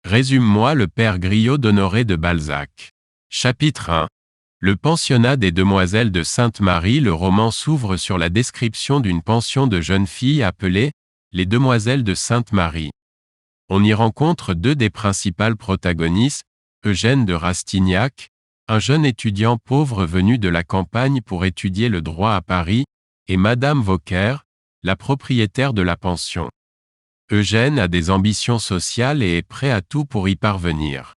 Résume-moi le père Goriot d'Honoré de Balzac. Chapitre 1. Le pensionnat des Demoiselles de Sainte-Marie. Le roman s'ouvre sur la description d'une pension de jeunes filles appelée les Demoiselles de Sainte-Marie. On y rencontre deux des principales protagonistes, Eugène de Rastignac, un jeune étudiant pauvre venu de la campagne pour étudier le droit à Paris, et Madame Vauquer, la propriétaire de la pension. Eugène a des ambitions sociales et est prêt à tout pour y parvenir.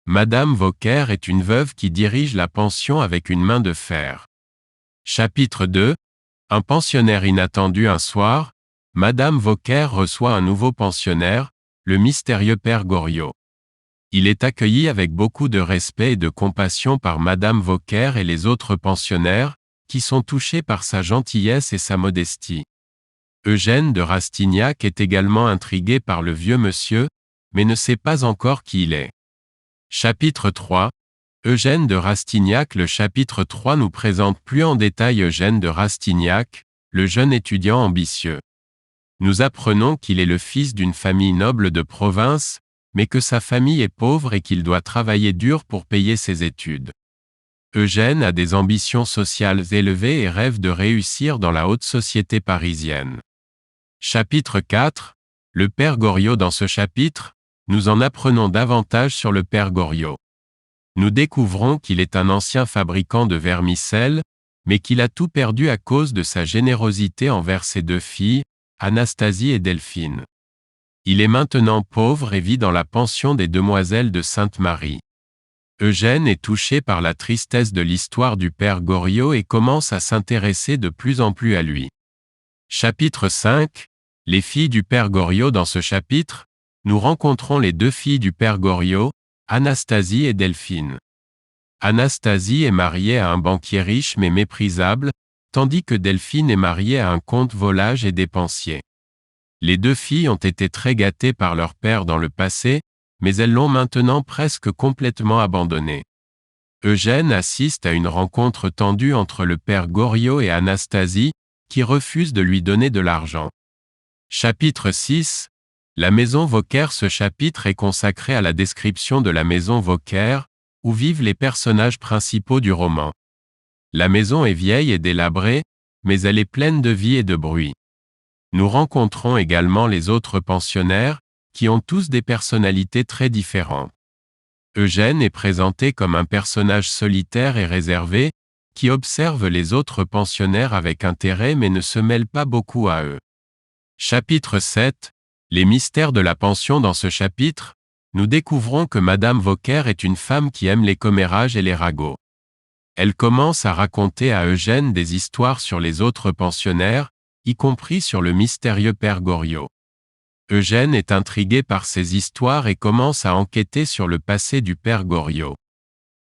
Madame Vauquer est une veuve qui dirige la pension avec une main de fer. Chapitre 2. Un pensionnaire inattendu. Un soir, Madame Vauquer reçoit un nouveau pensionnaire, le mystérieux père Goriot. Il est accueilli avec beaucoup de respect et de compassion par Madame Vauquer et les autres pensionnaires, qui sont touchés par sa gentillesse et sa modestie. Eugène de Rastignac est également intrigué par le vieux monsieur, mais ne sait pas encore qui il est. Chapitre 3. Eugène de Rastignac. Le chapitre 3 nous présente plus en détail Eugène de Rastignac, le jeune étudiant ambitieux. Nous apprenons qu'il est le fils d'une famille noble de province, mais que sa famille est pauvre et qu'il doit travailler dur pour payer ses études. Eugène a des ambitions sociales élevées et rêve de réussir dans la haute société parisienne. Chapitre 4. Le père Goriot. Dans ce chapitre, nous en apprenons davantage sur le père Goriot. Nous découvrons qu'il est un ancien fabricant de vermicelles, mais qu'il a tout perdu à cause de sa générosité envers ses deux filles, Anastasie et Delphine. Il est maintenant pauvre et vit dans la pension des Demoiselles de Sainte-Marie. Eugène est touché par la tristesse de l'histoire du père Goriot et commence à s'intéresser de plus en plus à lui. Chapitre 5. Les filles du père Goriot. Dans ce chapitre, nous rencontrons les deux filles du père Goriot, Anastasie et Delphine. Anastasie est mariée à un banquier riche mais méprisable, tandis que Delphine est mariée à un comte volage et dépensier. Les deux filles ont été très gâtées par leur père dans le passé, mais elles l'ont maintenant presque complètement abandonné. Eugène assiste à une rencontre tendue entre le père Goriot et Anastasie, qui refuse de lui donner de l'argent. Chapitre 6. La maison Vauquer. Ce chapitre est consacré à la description de la maison Vauquer, où vivent les personnages principaux du roman. La maison est vieille et délabrée, mais elle est pleine de vie et de bruit. Nous rencontrons également les autres pensionnaires, qui ont tous des personnalités très différentes. Eugène est présenté comme un personnage solitaire et réservé, qui observe les autres pensionnaires avec intérêt mais ne se mêle pas beaucoup à eux. Chapitre 7. Les mystères de la pension. Dans ce chapitre, nous découvrons que Madame Vauquer est une femme qui aime les commérages et les ragots. Elle commence à raconter à Eugène des histoires sur les autres pensionnaires, y compris sur le mystérieux père Goriot. Eugène est intrigué par ces histoires et commence à enquêter sur le passé du père Goriot.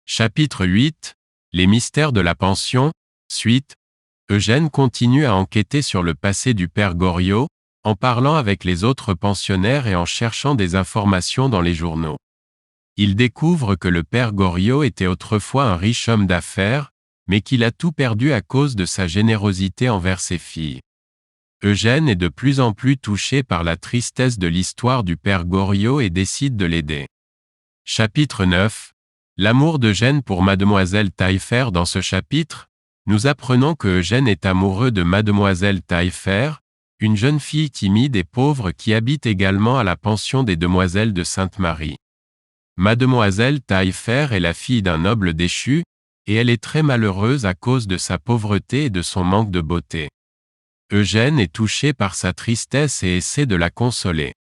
Chapitre 8. Les mystères de la pension. Suite. Eugène continue à enquêter sur le passé du père Goriot, en parlant avec les autres pensionnaires et en cherchant des informations dans les journaux. Il découvre que le père Goriot était autrefois un riche homme d'affaires, mais qu'il a tout perdu à cause de sa générosité envers ses filles. Eugène est de plus en plus touché par la tristesse de l'histoire du père Goriot et décide de l'aider. Chapitre 9. L'amour d'Eugène pour Mademoiselle Taillefer. Dans ce chapitre, nous apprenons que Eugène est amoureux de Mademoiselle Taillefer, une jeune fille timide et pauvre qui habite également à la pension des Demoiselles de Sainte-Marie. Mademoiselle Taillefer est la fille d'un noble déchu, et elle est très malheureuse à cause de sa pauvreté et de son manque de beauté. Eugène est touché par sa tristesse et essaie de la consoler.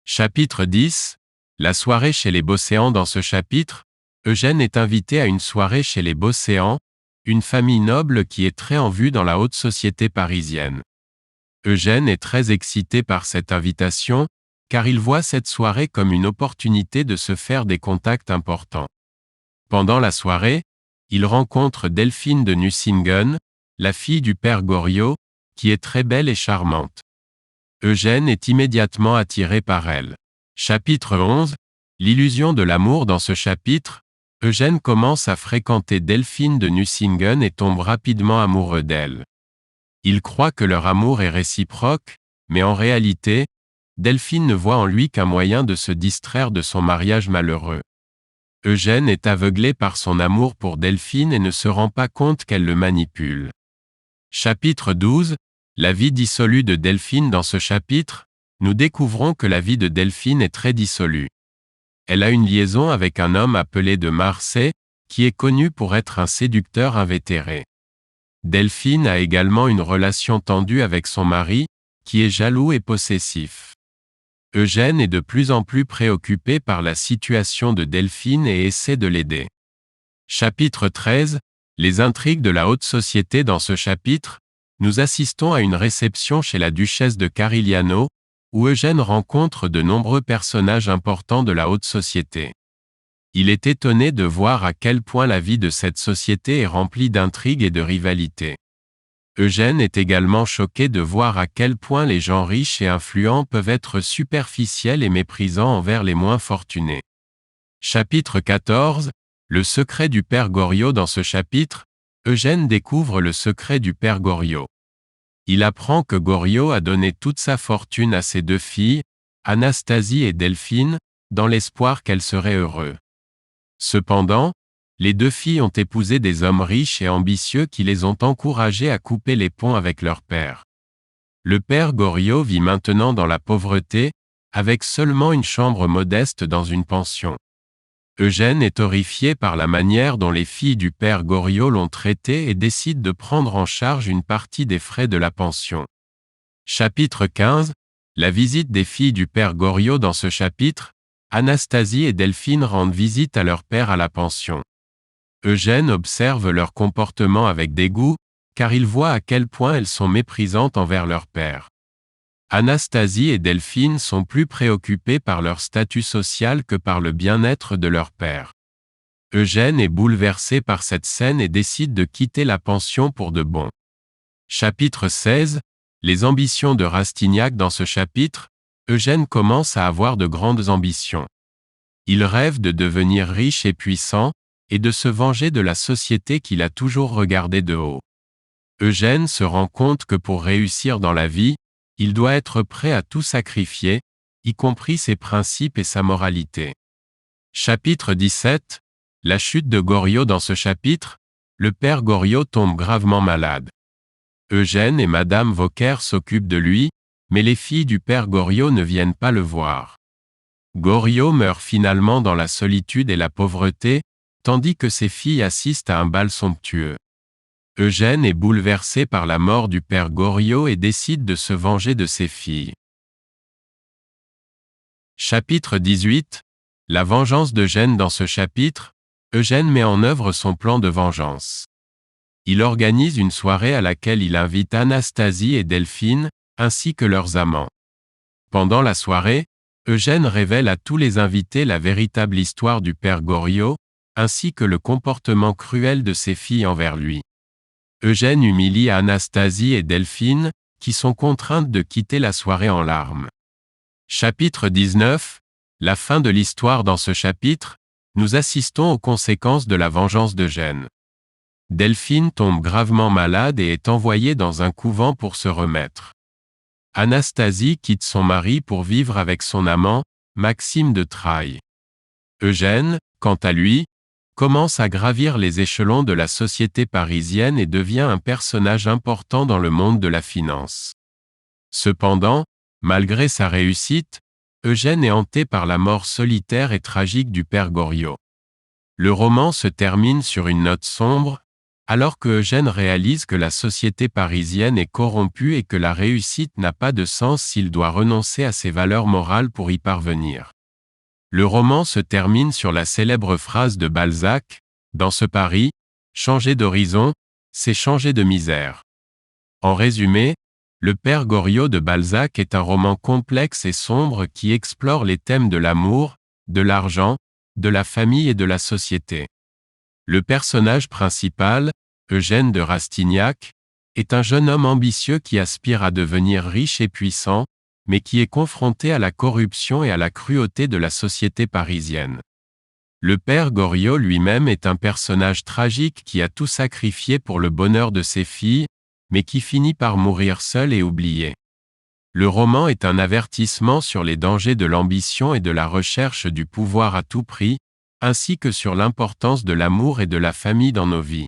Chapitre 10. La soirée chez les Beauséant. Dans ce chapitre, Eugène est invité à une soirée chez les Beauséant, une famille noble qui est très en vue dans la haute société parisienne. Eugène est très excité par cette invitation, car il voit cette soirée comme une opportunité de se faire des contacts importants. Pendant la soirée, il rencontre Delphine de Nucingen, la fille du père Goriot, qui est très belle et charmante. Eugène est immédiatement attiré par elle. Chapitre 11. L'illusion de l'amour. Dans ce chapitre, Eugène commence à fréquenter Delphine de Nucingen et tombe rapidement amoureux d'elle. Il croit que leur amour est réciproque, mais en réalité, Delphine ne voit en lui qu'un moyen de se distraire de son mariage malheureux. Eugène est aveuglé par son amour pour Delphine et ne se rend pas compte qu'elle le manipule. Chapitre 12. La vie dissolue de Delphine. Dans ce chapitre, nous découvrons que la vie de Delphine est très dissolue. Elle a une liaison avec un homme appelé de Marsay, qui est connu pour être un séducteur invétéré. Delphine a également une relation tendue avec son mari, qui est jaloux et possessif. Eugène est de plus en plus préoccupé par la situation de Delphine et essaie de l'aider. Chapitre 13. Les intrigues de la haute société. Dans ce chapitre, nous assistons à une réception chez la duchesse de Carigliano, où Eugène rencontre de nombreux personnages importants de la haute société. Il est étonné de voir à quel point la vie de cette société est remplie d'intrigues et de rivalités. Eugène est également choqué de voir à quel point les gens riches et influents peuvent être superficiels et méprisants envers les moins fortunés. Chapitre 14. Le secret du père Goriot. Dans ce chapitre, Eugène découvre le secret du père Goriot. Il apprend que Goriot a donné toute sa fortune à ses deux filles, Anastasie et Delphine, dans l'espoir qu'elles seraient heureuses. Cependant, les deux filles ont épousé des hommes riches et ambitieux qui les ont encouragées à couper les ponts avec leur père. Le père Goriot vit maintenant dans la pauvreté, avec seulement une chambre modeste dans une pension. Eugène est horrifié par la manière dont les filles du père Goriot l'ont traité et décide de prendre en charge une partie des frais de la pension. Chapitre 15. La visite des filles du père Goriot. Dans ce chapitre, Anastasie et Delphine rendent visite à leur père à la pension. Eugène observe leur comportement avec dégoût, car il voit à quel point elles sont méprisantes envers leur père. Anastasie et Delphine sont plus préoccupées par leur statut social que par le bien-être de leur père. Eugène est bouleversé par cette scène et décide de quitter la pension pour de bon. Chapitre 16. Les ambitions de Rastignac. Dans ce chapitre, Eugène commence à avoir de grandes ambitions. Il rêve de devenir riche et puissant, et de se venger de la société qu'il a toujours regardée de haut. Eugène se rend compte que pour réussir dans la vie, il doit être prêt à tout sacrifier, y compris ses principes et sa moralité. Chapitre 17. La chute de Goriot. Dans ce chapitre, le père Goriot tombe gravement malade. Eugène et madame Vauquer s'occupent de lui, mais les filles du père Goriot ne viennent pas le voir. Goriot meurt finalement dans la solitude et la pauvreté, tandis que ses filles assistent à un bal somptueux. Eugène est bouleversé par la mort du père Goriot et décide de se venger de ses filles. Chapitre 18. La vengeance d'Eugène. Dans ce chapitre, Eugène met en œuvre son plan de vengeance. Il organise une soirée à laquelle il invite Anastasie et Delphine, ainsi que leurs amants. Pendant la soirée, Eugène révèle à tous les invités la véritable histoire du père Goriot, ainsi que le comportement cruel de ses filles envers lui. Eugène humilie Anastasie et Delphine, qui sont contraintes de quitter la soirée en larmes. Chapitre 19. La fin de l'histoire. Dans ce chapitre, nous assistons aux conséquences de la vengeance d'Eugène. Delphine tombe gravement malade et est envoyée dans un couvent pour se remettre. Anastasie quitte son mari pour vivre avec son amant, Maxime de Trailles. Eugène, quant à lui, commence à gravir les échelons de la société parisienne et devient un personnage important dans le monde de la finance. Cependant, malgré sa réussite, Eugène est hanté par la mort solitaire et tragique du père Goriot. Le roman se termine sur une note sombre, alors que Eugène réalise que la société parisienne est corrompue et que la réussite n'a pas de sens s'il doit renoncer à ses valeurs morales pour y parvenir. Le roman se termine sur la célèbre phrase de Balzac, « Dans ce Paris, changer d'horizon, c'est changer de misère ». En résumé, Le père Goriot de Balzac est un roman complexe et sombre qui explore les thèmes de l'amour, de l'argent, de la famille et de la société. Le personnage principal, Eugène de Rastignac, est un jeune homme ambitieux qui aspire à devenir riche et puissant, mais qui est confronté à la corruption et à la cruauté de la société parisienne. Le père Goriot lui-même est un personnage tragique qui a tout sacrifié pour le bonheur de ses filles, mais qui finit par mourir seul et oublié. Le roman est un avertissement sur les dangers de l'ambition et de la recherche du pouvoir à tout prix, ainsi que sur l'importance de l'amour et de la famille dans nos vies.